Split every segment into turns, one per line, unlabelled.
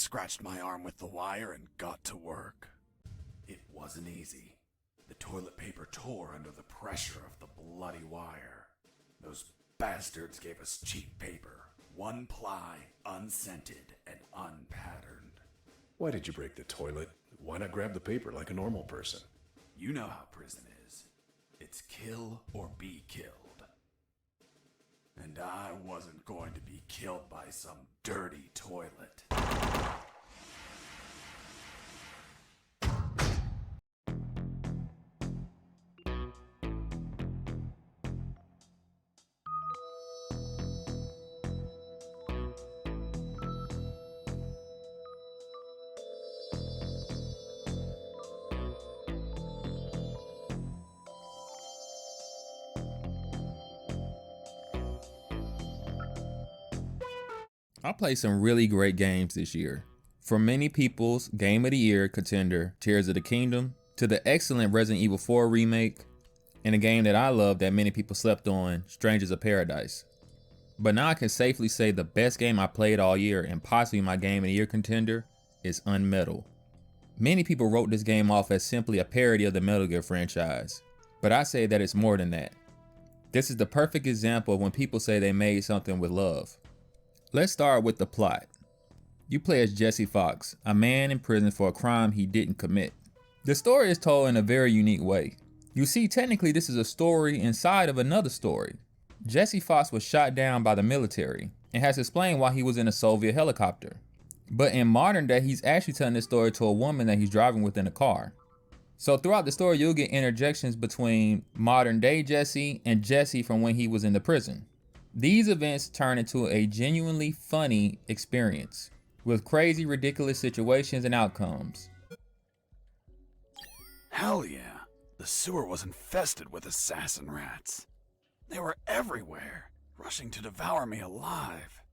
scratched my arm with the wire and got to work. It wasn't easy. The toilet paper tore under the pressure of the bloody wire. Those bastards gave us cheap paper, one ply, unscented, and unpatterned.
Why did you break the toilet? Why not grab the paper like a normal person?
You know how prison is. It's kill or be killed. And I wasn't going to be killed by some dirty toilet.
I played some really great games this year. From many people's Game of the Year contender, Tears of the Kingdom, to the excellent Resident Evil 4 remake, and a game that I love that many people slept on, Strangers of Paradise. But now I can safely say the best game I played all year, and possibly my Game of the Year contender, is UnMetal. Many people wrote this game off as simply a parody of the Metal Gear franchise, but I say that it's more than that. This is the perfect example of when people say they made something with love. Let's start with the plot. You play as Jesse Fox, a man in prison for a crime he didn't commit. The story is told in a very unique way. You see, technically this is a story inside of another story. Jesse Fox was shot down by the military and has explained why he was in a Soviet helicopter. But in modern day, he's actually telling this story to a woman that he's driving with in a car. So throughout the story, you'll get interjections between modern day Jesse and Jesse from when he was in the prison. These events turn into a genuinely funny experience with crazy, ridiculous situations and outcomes.
Hell yeah, the sewer was infested with assassin rats. They were everywhere, rushing to devour me alive.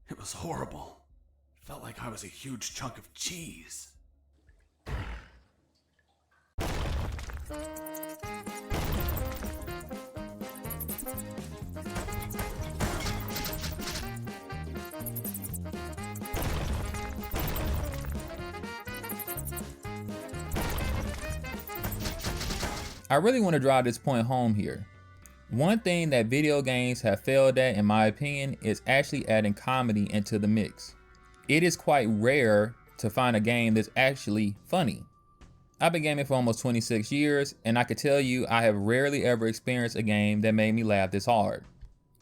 It was horrible. Felt like I was a huge chunk of cheese.
I really want to drive this point home here. One thing that video games have failed at, in my opinion, is actually adding comedy into the mix. It is quite rare to find a game that's actually funny. I've been gaming for almost 26 years, and I can tell you I have rarely ever experienced a game that made me laugh this hard.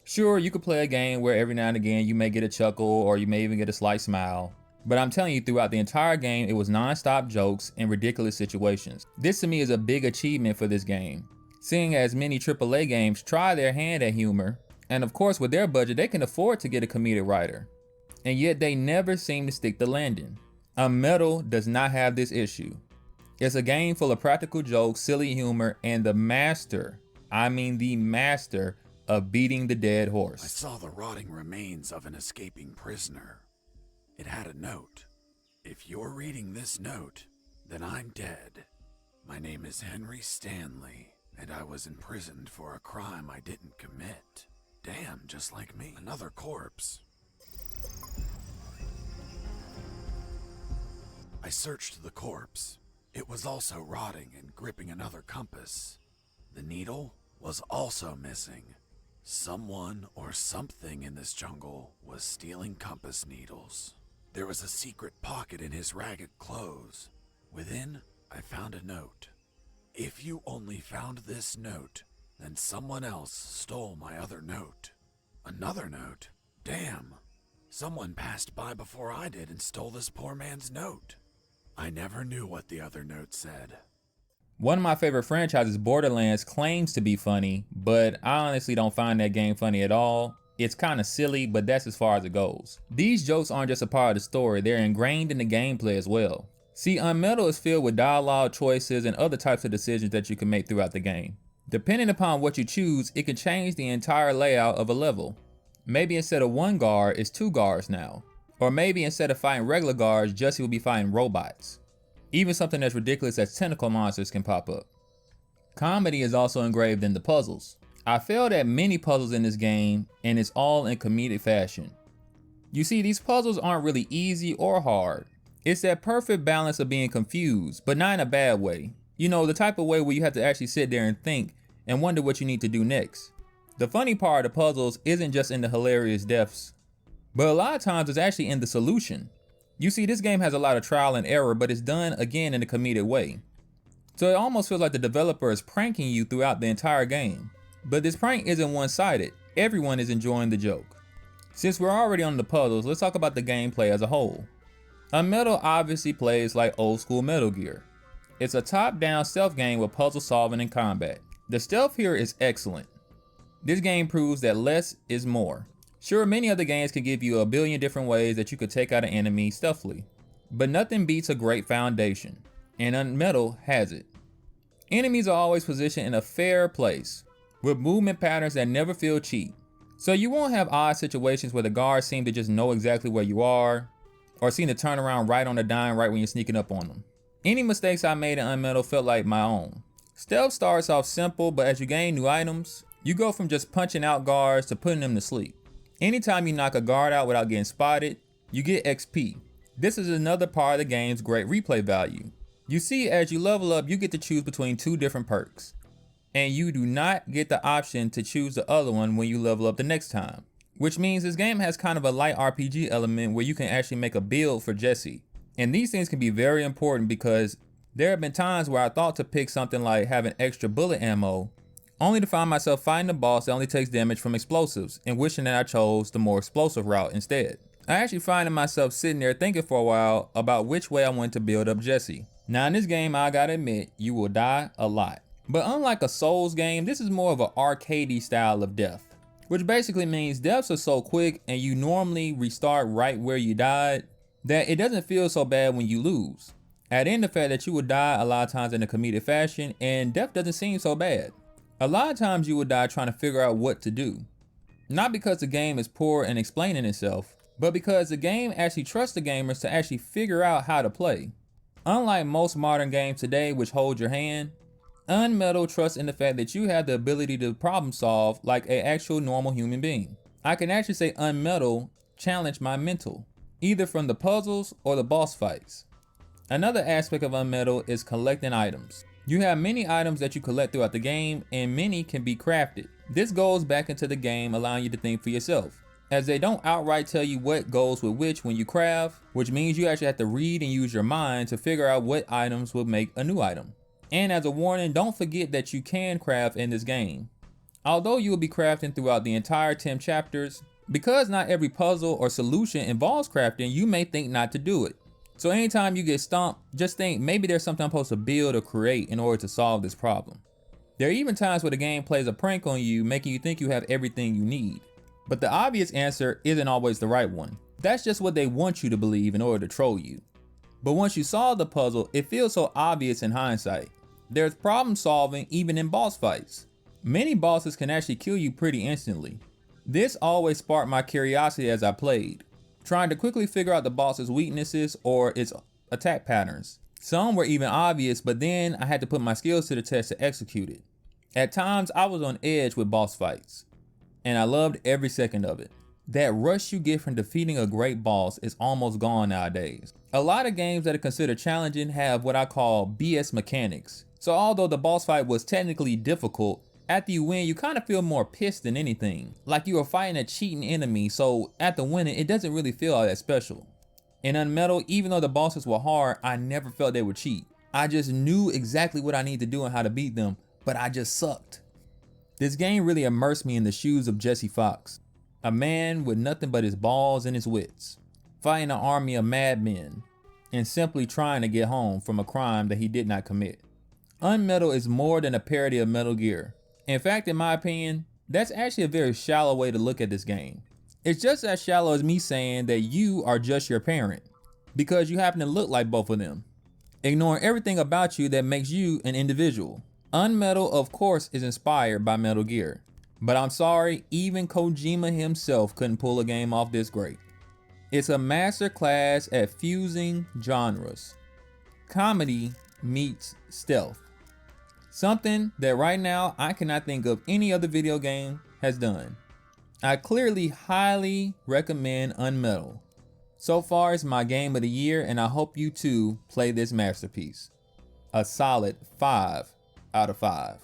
Sure, you could play a game where every now and again you may get a chuckle or you may even get a slight smile. But I'm telling you, throughout the entire game, it was non-stop jokes and ridiculous situations. This to me is a big achievement for this game, seeing as many AAA games try their hand at humor, and of course with their budget they can afford to get a comedic writer, and yet they never seem to stick the landing. UnMetal does not have this issue. It's a game full of practical jokes, silly humor, and the master, I mean the master, of beating the dead horse.
I saw the rotting remains of an escaping prisoner. It had a note. If you're reading this note, then I'm dead. My name is Henry Stanley, and I was imprisoned for a crime I didn't commit. Damn, just like me. Another corpse. I searched the corpse. It was also rotting and gripping another compass. The needle was also missing. Someone or something in this jungle was stealing compass needles. There was a secret pocket in his ragged clothes. Within, I found a note. If you only found this note, then someone else stole my other note. Another note? Damn. Someone passed by before I did and stole this poor man's note. I never knew what the other note said.
One of my favorite franchises, Borderlands, claims to be funny, but I honestly don't find that game funny at all. It's kind of silly, but that's as far as it goes. These jokes aren't just a part of the story, they're ingrained in the gameplay as well. See, UnMetal is filled with dialogue choices and other types of decisions that you can make throughout the game. Depending upon what you choose, it can change the entire layout of a level. Maybe instead of one guard, it's 2 guards now. Or maybe instead of fighting regular guards, Jesse will be fighting robots. Even something as ridiculous as tentacle monsters can pop up. Comedy is also engraved in the puzzles. I failed at many puzzles in this game, and it's all in comedic fashion. You see, these puzzles aren't really easy or hard. It's that perfect balance of being confused, but not in a bad way. You know, the type of way where you have to actually sit there and think and wonder what you need to do next. The funny part of the puzzles isn't just in the hilarious deaths, but a lot of times it's actually in the solution. You see, this game has a lot of trial and error, but it's done again in a comedic way. So it almost feels like the developer is pranking you throughout the entire game. But this prank isn't one-sided. Everyone is enjoying the joke. Since we're already on the puzzles, let's talk about the gameplay as a whole. UnMetal obviously plays like old school Metal Gear. It's a top-down stealth game with puzzle solving and combat. The stealth here is excellent. This game proves that less is more. Sure, many other games can give you a billion different ways that you could take out an enemy stealthily, but nothing beats a great foundation, and UnMetal has it. Enemies are always positioned in a fair place, with movement patterns that never feel cheap. So you won't have odd situations where the guards seem to just know exactly where you are, or seem to turn around right on a dime right when you're sneaking up on them. Any mistakes I made in UnMetal felt like my own. Stealth starts off simple, but as you gain new items, you go from just punching out guards to putting them to sleep. Anytime you knock a guard out without getting spotted, you get XP. This is another part of the game's great replay value. You see, as you level up, you get to choose between two different perks, and you do not get the option to choose the other one when you level up the next time. Which means this game has kind of a light RPG element where you can actually make a build for Jesse. And these things can be very important because there have been times where I thought to pick something like having extra bullet ammo, only to find myself fighting a boss that only takes damage from explosives and wishing that I chose the more explosive route instead. I actually finding myself sitting there thinking for a while about which way I want to build up Jesse. Now in this game, I gotta admit, you will die a lot. But unlike a Souls game, this is more of an arcadey style of death, which basically means deaths are so quick and you normally restart right where you died that it doesn't feel so bad when you lose. Add in the fact that you will die a lot of times in a comedic fashion and death doesn't seem so bad. A lot of times you will die trying to figure out what to do. Not because the game is poor in explaining itself, but because the game actually trusts the gamers to actually figure out how to play. Unlike most modern games today which hold your hand, UnMetal trusts in the fact that you have the ability to problem solve like an actual normal human being. I can actually say UnMetal challenged my mental, either from the puzzles or the boss fights. Another aspect of UnMetal is collecting items. You have many items that you collect throughout the game, and many can be crafted. This goes back into the game, allowing you to think for yourself, as they don't outright tell you what goes with which when you craft, which means you actually have to read and use your mind to figure out what items will make a new item. And as a warning, don't forget that you can craft in this game. Although you will be crafting throughout the entire 10 chapters, because not every puzzle or solution involves crafting, you may think not to do it. So anytime you get stumped, just think maybe there's something I'm supposed to build or create in order to solve this problem. There are even times where the game plays a prank on you, making you think you have everything you need. But the obvious answer isn't always the right one. That's just what they want you to believe in order to troll you. But once you solve the puzzle, it feels so obvious in hindsight. There's problem solving even in boss fights. Many bosses can actually kill you pretty instantly. This always sparked my curiosity as I played, trying to quickly figure out the boss's weaknesses or its attack patterns. Some were even obvious, but then I had to put my skills to the test to execute it. At times, I was on edge with boss fights, and I loved every second of it. That rush you get from defeating a great boss is almost gone nowadays. A lot of games that are considered challenging have what I call BS mechanics. So although the boss fight was technically difficult, after you win, you kind of feel more pissed than anything. Like you are fighting a cheating enemy, so after winning, it doesn't really feel all that special. In UnMetal, even though the bosses were hard, I never felt they would cheat. I just knew exactly what I need to do and how to beat them, but I just sucked. This game really immersed me in the shoes of Jesse Fox, a man with nothing but his balls and his wits, fighting an army of madmen, and simply trying to get home from a crime that he did not commit. UnMetal is more than a parody of Metal Gear. In fact, in my opinion, that's actually a very shallow way to look at this game. It's just as shallow as me saying that you are just your parent, because you happen to look like both of them, ignoring everything about you that makes you an individual. UnMetal, of course, is inspired by Metal Gear, but I'm sorry, even Kojima himself couldn't pull a game off this great. It's a masterclass at fusing genres. Comedy meets stealth. Something that right now I cannot think of any other video game has done. I clearly highly recommend UnMetal. So far, it's my game of the year, and I hope you too play this masterpiece. A solid 5 out of 5.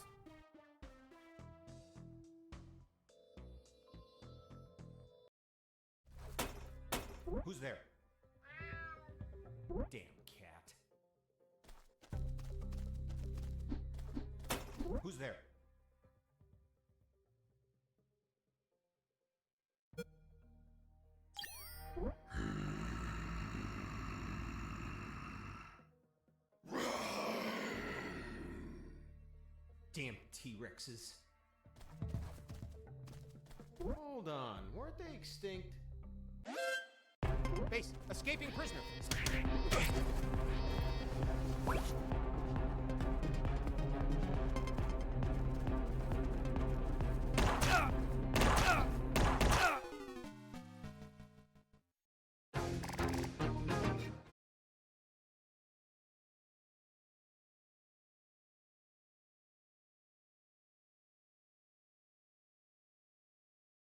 Who's there? Damn cat. Who's there? Damn T-Rexes. Hold on, weren't they extinct? Base, escaping prisoner.